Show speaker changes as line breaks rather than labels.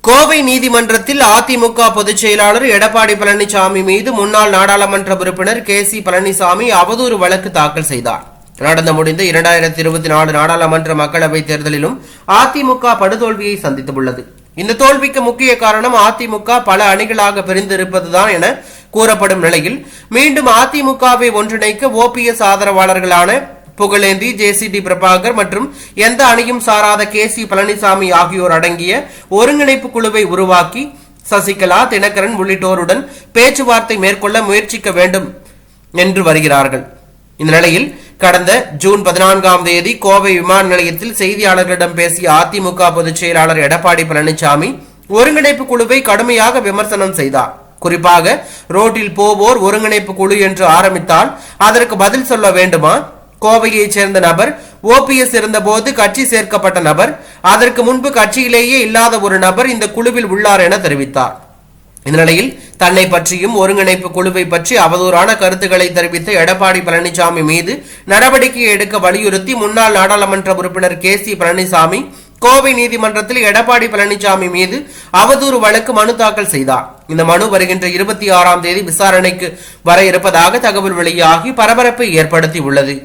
கோவை நீதிமன்றத்தில் அதிமுக பொதுச் செயலாளர் எடப்பாடி பழனிசாமி மீது முன்னாள் நாடாளுமன்ற உறுப்பினர் KC பழனிசாமி அவதூறு வழக்கு தாக்கல் செய்தார். நடந்து முடிந்த 2024 நாடாளுமன்ற மக்களவைத் தேர்தலிலும் அதிமுக படுதோல்வியை சந்தித்துள்ளது. இந்த தோல்விக்கு முக்கிய காரணம் அதிமுக பல அணிகளாக பிரிந்திருப்பதுதான் என கூறப்படும் நிலையில் மீண்டும் அதிமுகவை ஒன்றிணைக்க OPS ஆதரவாளர்களான புகழேந்தி, JCD பிரபாகர் மற்றும் எந்த அணியும் சாராத KC பழனிசாமி ஆகியோர் அடங்கிய ஒருங்கிணைப்பு குழுவை உருவாக்கி சசிகலா, தினகரன் உள்ளிட்டோருடன் பேச்சுவார்த்தை மேற்கொள்ள முயற்சிக்க வேண்டும் என்று வருகிறார்கள். இந்த நிலையில் கடந்த ஜூன் 14ஆம் தேதி கோவை விமான நிலையத்தில் செய்தியாளர்களிடம் பேசிய அதிமுக பொதுச் செயலாளர் எடப்பாடி பழனிசாமி ஒருங்கிணைப்பு குழுவை கடுமையாக விமர்சனம் செய்தார். குறிப்பாக ரோட்டில் போவோர் ஒருங்கிணைப்பு குழு என்று ஆரம்பித்தால் அதற்கு பதில் சொல்ல வேண்டுமா? கோவையைச் சேர்ந்த நபர் OPS இருந்தபோது கட்சி சேர்க்கப்பட்ட நபர், அதற்கு முன்பு கட்சியிலேயே இல்லாத ஒரு நபர் இந்த குழுவில் உள்ளார் என தெரிவித்தார். இந்த நிலையில் தன்னை பற்றியும் ஒருங்கிணைப்பு குழுவை பற்றி அவதூறான கருத்துக்களை தெரிவித்த எடப்பாடி பழனிசாமி மீது நடவடிக்கை எடுக்க வலியுறுத்தி முன்னாள் நாடாளுமன்ற உறுப்பினர் KC பழனிசாமி கோவை நீதிமன்றத்தில் எடப்பாடி பழனிசாமி மீது அவதூறு வழக்கு மனு தாக்கல் செய்தார். இந்த மனு வருகின்ற 26ஆம் தேதி விசாரணைக்கு வர இருப்பதாக தகவல் வெளியாகி பரபரப்பை ஏற்படுத்தி உள்ளது.